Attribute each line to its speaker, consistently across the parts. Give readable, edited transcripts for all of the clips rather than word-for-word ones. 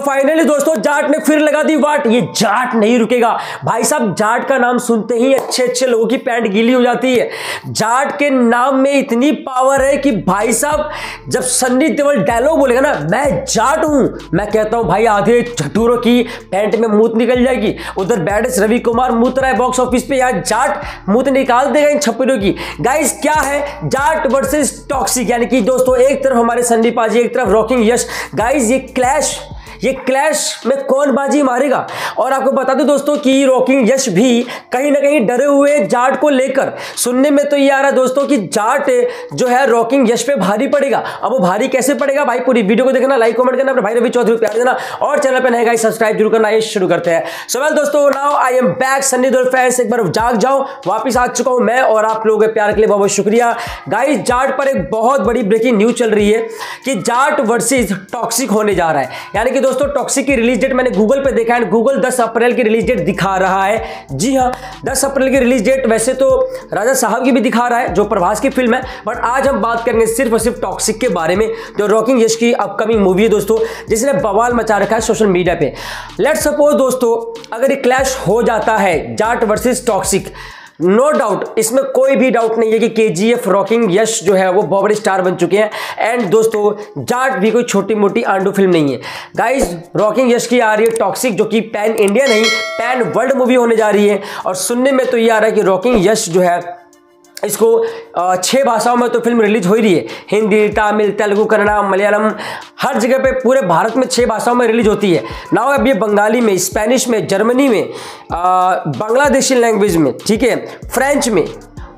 Speaker 1: So finally दोस्तों जाट ने फिर लगा दी वाट। ये जाट नहीं रुकेगा भाई साहब। जाट का नाम सुनते ही अच्छे अच्छे लोगों की पैंट गीली हो जाती है। जाट के नाम में इतनी पावर है कि भाई साहब जब सन्नी देओल डायलॉग बोलेगा ना, मैं जाट हूं, मैं कहता हूं भाई आधे चतुरों की पैंट में मूत निकल जाएगी। उधर बैडेस रवि कुमार मूत रहा है बॉक्स ऑफिस पे, यहाँ जाट मूत निकाल देगा इन छप्परों की। गाइस क्या है जाट वर्सेस टॉक्सिक, यानी कि दोस्तों एक तरफ हमारे सन्नी पाजी, एक तरफ रॉकिंग यश। गाइस ये क्लैश में कौन बाजी मारेगा। और आपको बता दूं दोस्तों कि रॉकिंग यश भी कहीं ना कहीं डरे हुए जाट को लेकर। सुनने में तो ये आ रहा है दोस्तों कि जाट जो है रॉकिंग यश पे भारी पड़ेगा। अब वो भारी कैसे पड़ेगा भाई, पूरी वीडियो को देखना, लाइक कमेंट करना, अपने भाई रवि चौधरी को प्यार देना और चैनल पे नए गाइस सब्सक्राइब जरूर करना। ये शुरू करते हैं। सो वेल दोस्तों, now I am back Sunny Deol fans, एक बार जाग जाओ, वापिस आ चुका हूं मैं और आप लोगों के प्यार के लिए बहुत बहुत शुक्रिया। गाइस जाट पर एक बहुत बड़ी ब्रेकिंग न्यूज चल रही है कि जाट वर्सेस टॉक्सिक होने जा रहा है। यानी कि दोस्तों टॉक्सिक की रिलीज डेट मैंने गूगल पे देखा है, गूगल 10 अप्रैल की रिलीज डेट दिखा रहा है। जी हां, 10 अप्रैल की रिलीज डेट। वैसे तो राजा साहब की भी दिखा रहा है जो प्रभास की फिल्म है, बट आज हम बात करेंगे सिर्फ और सिर्फ टॉक्सिक के बारे में, जो रॉकिंग यश की अपकमिंग मूवी है दोस्तों, जिसने बवाल मचा रखा है सोशल मीडिया पे। लेट्स सपोज दोस्तों अगर ये क्लैश हो जाता है Jaat versus Toxic, no doubt, इसमें कोई भी डाउट नहीं है कि केजीएफ रॉकिंग यश जो है वो बहुत बड़े स्टार बन चुके हैं। एंड दोस्तों जाट भी कोई छोटी मोटी आंडू फिल्म नहीं है। गाइस रॉकिंग यश की आ रही है टॉक्सिक, जो कि पैन इंडिया नहीं पैन वर्ल्ड मूवी होने जा रही है। और सुनने में तो ये आ रहा है कि रॉकिंग यश जो है इसको 6 भाषाओं में तो फिल्म रिलीज हो ही रही है, हिंदी, तमिल, तेलुगु, कन्नड़ा, मलयालम, हर जगह पे पूरे भारत में 6 भाषाओं में रिलीज होती है ना। अब ये बंगाली में, स्पेनिश में, जर्मनी में, बांग्लादेशी लैंग्वेज में, ठीक है, फ्रेंच में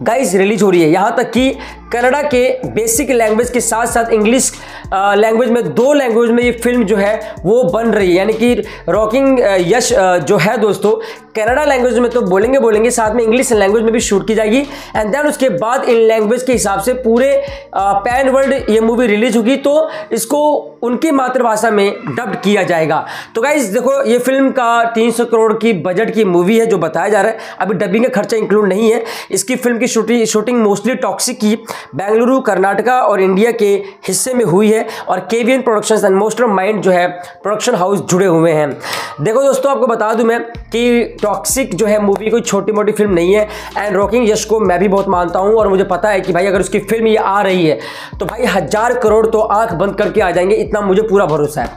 Speaker 1: गाइस रिलीज हो रही है। यहाँ तक कि कन्नड़ा के बेसिक लैंग्वेज के साथ साथ इंग्लिश लैंग्वेज में, 2 लैंग्वेज में ये फिल्म जो है वो बन रही है। यानी कि रॉकिंग यश जो है दोस्तों कन्नड़ा लैंग्वेज में तो बोलेंगे, साथ में इंग्लिश लैंग्वेज में भी शूट की जाएगी। एंड देन उसके बाद इन लैंग्वेज के हिसाब से पूरे पैन वर्ल्ड ये मूवी रिलीज होगी, तो इसको उनकी मातृभाषा में डब्ड किया जाएगा। तो गाइज देखो ये फिल्म का 300 करोड़ की बजट की मूवी है जो बताया जा रहा है। अभी डबिंग का खर्चा इंक्लूड नहीं है। इसकी फिल्म की शूटिंग मोस्टली टॉक्सिक की बेंगलुरु, कर्नाटका और इंडिया के हिस्से में हुई है और केवीएन प्रोडक्शंस एंड मोस्टर माइंड जो है प्रोडक्शन हाउस जुड़े हुए हैं। देखो दोस्तों आपको बता दूं मैं कि टॉक्सिक जो है मूवी कोई छोटी मोटी फिल्म नहीं है। एंड रॉकिंग यश को मैं भी बहुत मानता हूं और मुझे पता है कि भाई अगर उसकी फिल्म ये आ रही है तो भाई 1000 करोड़ तो आंख बंद करके आ जाएंगे, इतना मुझे पूरा भरोसा है।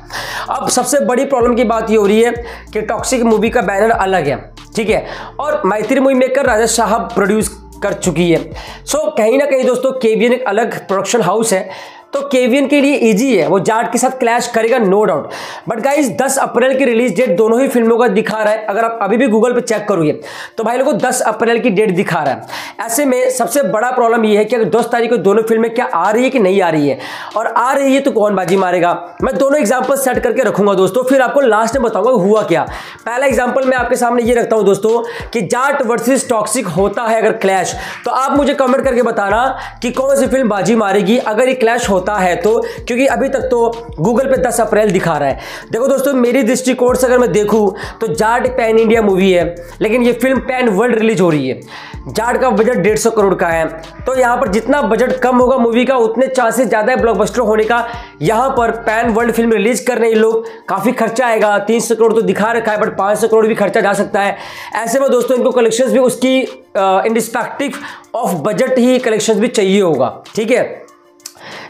Speaker 1: अब सबसे बड़ी प्रॉब्लम की बात ये हो रही है कि टॉक्सिक मूवी का बैनर अलग है, ठीक है, और मैत्री मूवी मेकर राजा साहब प्रोड्यूस कर चुकी है। सो कहीं ना कहीं दोस्तों केवीएन एक अलग प्रोडक्शन हाउस है, तो केवीएन के लिए इजी है, वो जाट के साथ क्लैश करेगा नो डाउट। बट गाइस 10 अप्रैल की रिलीज डेट दोनों ही फिल्मों का दिखा रहा है। अगर आप अभी भी गूगल पे चेक करोगे तो भाई लोगों 10 अप्रैल की डेट दिखा रहा है। ऐसे में सबसे बड़ा प्रॉब्लम ये है कि अगर 10 तारीख को दोनों फिल्में क्या आ रही है कि नहीं आ रही है, और आ रही है तो कौन बाजी मारेगा। मैं दोनों एग्जाम्पल सेट करके रखूंगा दोस्तों, फिर आपको लास्ट में बताऊंगा हुआ क्या। पहला एग्जाम्पल मैं आपके सामने ये रखता हूं दोस्तों कि जाट वर्सेस टॉक्सिक होता है अगर क्लैश, तो आप मुझे कमेंट करके बताना कि कौन सी फिल्म बाजी मारेगी अगर ये क्लैश होता है तो, क्योंकि अभी तक तो गूगल पे 10 अप्रैल दिखा रहा है। देखो दोस्तों मेरी दृष्टिकोण से अगर मैं देखूं तो जाट पैन इंडिया मूवी है, लेकिन ये फिल्म पैन वर्ल्ड रिलीज हो रही है। जाट का बजट 150 करोड़ का है, तो यहां पर जितना बजट कम होगा मूवी का उतने चांसेस ज्यादा है ब्लॉकबस्टर होने का। यहां पर पैन वर्ल्ड फिल्म रिलीज कर रहे हैं लोग, काफी खर्चा आएगा। 300 करोड़ तो दिखा रखा है, बट 500 करोड़ भी खर्चा जा सकता है। ऐसे में दोस्तों इनको कलेक्शंस भी उसकी इनरिस्पेक्टिव ऑफ बजट ही कलेक्शंस भी चाहिए होगा, ठीक है।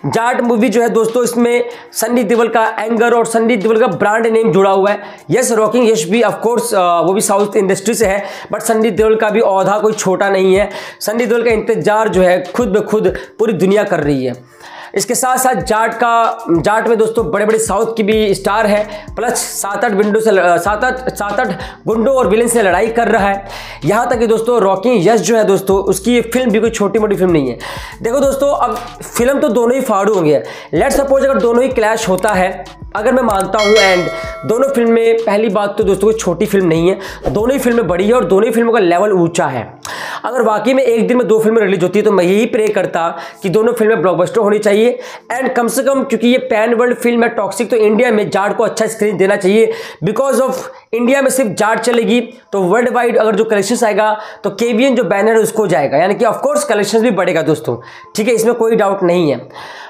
Speaker 1: जाट मूवी जो है दोस्तों इसमें सन्नी देओल का एंगर और सन्नी देओल का ब्रांड नेम जुड़ा हुआ है। यस रॉकिंग यश भी ऑफ कोर्स वो भी साउथ इंडस्ट्री से है, बट सन्नी देओल का भी औहदा कोई छोटा नहीं है। सन्नी देओल का इंतजार जो है खुद ब खुद पूरी दुनिया कर रही है। इसके साथ साथ जाट में दोस्तों बड़े बड़े साउथ की भी स्टार है, प्लस 7-8 गुंडों और विलेन से लड़ाई कर रहा है। यहाँ तक कि दोस्तों रॉकिंग यश जो है दोस्तों उसकी फिल्म भी कोई छोटी मोटी फिल्म नहीं है। देखो दोस्तों अब फिल्म तो दोनों ही फाड़ू होंगे। लेट सपोज अगर दोनों ही क्लैश होता है, अगर मैं मानता हूँ, एंड दोनों फिल्म में पहली बात तो दोस्तों कोई छोटी फिल्म नहीं है, दोनों ही फिल्में बड़ी है और दोनों ही फिल्मों का लेवल ऊंचा है। अगर वाकई में एक दिन में 2 फिल्में रिलीज होती है तो मैं यही प्रे करता कि दोनों फिल्में ब्लॉकबस्टर होनी चाहिए। एंड कम से कम क्योंकि ये पैन वर्ल्ड फिल्म है टॉक्सिक, तो इंडिया में जाट को अच्छा स्क्रीन देना चाहिए। बिकॉज ऑफ इंडिया में सिर्फ जाट चलेगी तो वर्ल्ड वाइड अगर जो कलेक्शन आएगा तो केवीएन जो बैनर है उसको जाएगा, यानी कि ऑफकोर्स कलेक्शन भी बढ़ेगा दोस्तों, ठीक है, इसमें कोई डाउट नहीं है।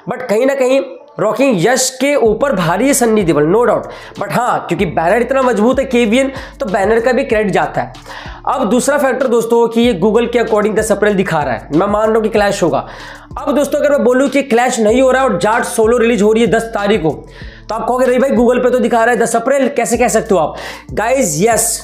Speaker 1: बट कहीं ना कहीं रॉकिंग यश के ऊपर भारी है Sunny Deol, no doubt, but हाँ क्योंकि बैनर इतना मजबूत है केवीएन, तो बैनर का भी क्रेडिट जाता है। अब दूसरा फैक्टर दोस्तों कि ये गूगल के अकॉर्डिंग 10 अप्रैल दिखा रहा है, मैं मान रहा हूँ कि क्लैश होगा। अब दोस्तों अगर मैं बोलूँ कि क्लैश नहीं हो रहा है और जाट सोलो रिलीज हो रही है 10 तारीख को, तो आप कहोगे रही भाई गूगल पे तो दिखा रहा है 10 अप्रैल, कैसे कह सकते हो आप? गाइज यस,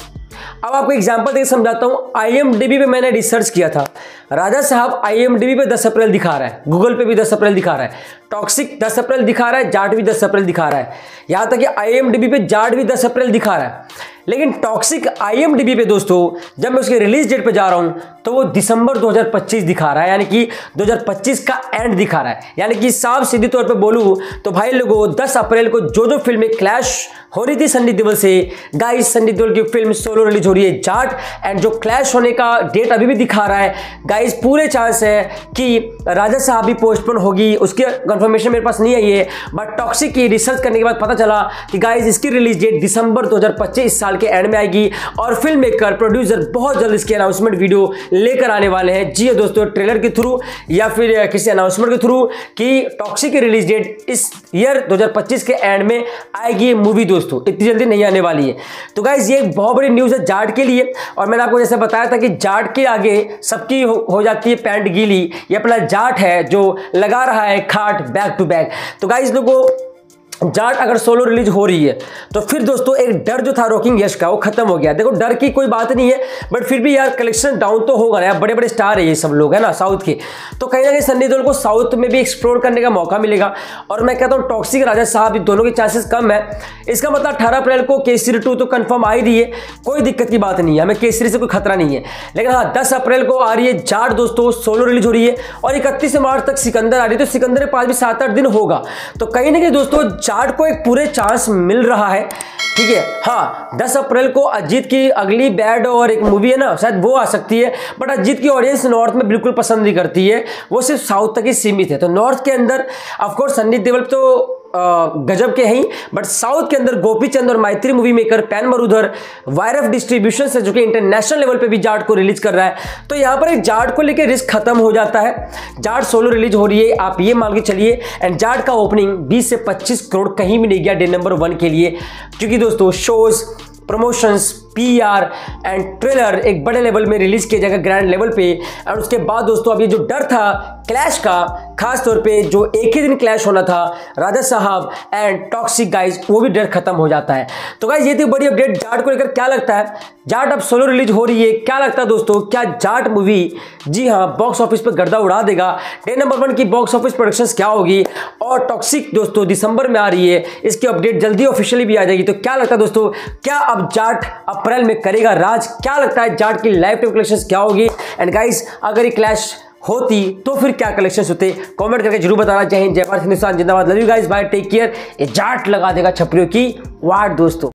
Speaker 1: अब आपको एग्जांपल देकर समझाता हूं। IMDb पे मैंने रिसर्च किया था, राजा साहब IMDb पे 10 अप्रैल दिखा रहा है, गूगल पे भी 10 अप्रैल दिखा रहा है, टॉक्सिक 10 अप्रैल दिखा रहा है, जाट भी 10 अप्रैल दिखा रहा है, यहां तक कि IMDb पे जाट भी 10 अप्रैल दिखा रहा है। लेकिन टॉक्सिक IMDb पे दोस्तों जब मैं उसके रिलीज डेट पे जा रहा हूं तो वो दिसंबर 2025 दिखा रहा है, यानी कि 2025 का एंड दिखा रहा है। यानी कि साफ सीधी तौर पे बोलूं तो भाई लोगों 10 अप्रैल को जो फिल्में क्लैश हो रही थी सन्नी देओल से, गाइस सन्नी देओल की फिल्म सोलो रिलीज हो रही है जाट, एंड जो क्लैश होने का डेट अभी भी दिखा रहा है गाइस, पूरे चांस है कि राजा साहब भी पोस्टपोन होगी, उसकी कंफर्मेशन मेरे पास नहीं आई है, बट टॉक्सिक की रिसर्च करने के बाद पता चला कि गाइस इसकी रिलीज डेट दिसंबर 2025 इस साल के एंड में आएगी, और फिल्म मेकर प्रोड्यूसर बहुत जल्द इसकी अनाउंसमेंट वीडियो लेकर आने वाले हैं। जी दोस्तों, ट्रेलर के थ्रू या फिर किसी अनाउंसमेंट के थ्रू कि टॉक्सिक की रिलीज डेट इस ईयर 2025 के एंड में आएगी मूवी दोस्तों, इतनी जल्दी नहीं आने वाली है। तो गाइस ये एक बहुत बड़ी न्यूज़ है जाट के लिए, और मैंने आपको जैसे बताया था कि जाट के आगे सबकी हो जाती है पैंट गीली, ये अपना जाट है जो लगा रहा है खाट बैक टू बैक। तो गाइस लोगों जाट अगर सोलो रिलीज हो रही है तो फिर दोस्तों एक डर जो था रॉकिंग यश का वो खत्म हो गया। देखो डर की कोई बात नहीं है, बट फिर भी यार कलेक्शन डाउन तो होगा ना यार, बड़े बड़े स्टार है ये सब लोग है ना साउथ के, तो कहीं ना कहीं सन्नी देओल को साउथ में भी एक्सप्लोर करने का मौका मिलेगा। और मैं कहता हूँ टॉक्सिक राजा साहब दोनों के चांसेस कम है। इसका मतलब 18 अप्रैल को केसरी 2 तो कंफर्म आ ही रही है, कोई दिक्कत की बात नहीं है, हमें केसरी से कोई खतरा नहीं है। लेकिन हाँ 10 अप्रैल को आ रही है जाट दोस्तों, सोलो रिलीज हो रही है, और 31 मार्च तक सिकंदर आ रही है, तो सिकंदर के पास भी 7-8 दिन होगा। तो कहीं ना कहीं दोस्तों जाट को एक पूरे चांस मिल रहा है, ठीक है। हाँ 10 अप्रैल को अजीत की अगली बैड और एक मूवी है ना, शायद वो आ सकती है, बट अजीत की ऑडियंस नॉर्थ में बिल्कुल पसंद नहीं करती है, वो सिर्फ साउथ तक ही सीमित है। तो नॉर्थ के अंदर ऑफकोर्स सन्नी देओल तो गजब के हैं, बट साउथ के अंदर गोपीचंद और Mythri movie makers pan Marudhar वायरफ डिस्ट्रीब्यूशन से जो कि इंटरनेशनल लेवल पे भी जाट को रिलीज कर रहा है, तो यहाँ पर एक जाट को लेकर रिस्क खत्म हो जाता है। जाट सोलो रिलीज हो रही है, आप ये मान के चलिए, एंड जाट का ओपनिंग 20 से 25 करोड़ कहीं भी नहीं गया डे नंबर 1 के लिए, क्योंकि दोस्तों shows, promotions, PR and trailer एक बड़े लेवल में रिलीज किया जाएगा ग्रैंड लेवल पे। और उसके बाद दोस्तों अब ये जो डर था क्लैश का, खास तौर पे जो एक ही दिन क्लैश होना था राजा साहब एंड टॉक्सिक गाइज, वो भी डर खत्म हो जाता है। तो गाइज ये थी बड़ी अपडेट जाट को लेकर। क्या लगता है जाट अब सोलो रिलीज हो रही है, क्या लगता है दोस्तों, क्या जाट मूवी जी हाँ बॉक्स ऑफिस पे गर्दा उड़ा देगा? डे नंबर 1 की बॉक्स ऑफिस प्रोडक्शंस क्या होगी? और टॉक्सिक दोस्तों दिसंबर में आ रही है, इसकी अपडेट जल्दी ऑफिशियली भी आ जाएगी। तो क्या लगता है दोस्तों, क्या अब जाट अप्रैल में करेगा राज? क्या लगता है जाट की लाइफ टाइम कलेक्शंस क्या होगी? एंड गाइस अगर ये क्लैश होती तो फिर क्या कलेक्शंस होते, कमेंट करके जरूर बताना। जय हिंद, जय भारत, हिंदुस्तान जिंदाबाद, love you guys, bye, take care. ये जाट लगा देगा छपरियों की वाट दोस्तों।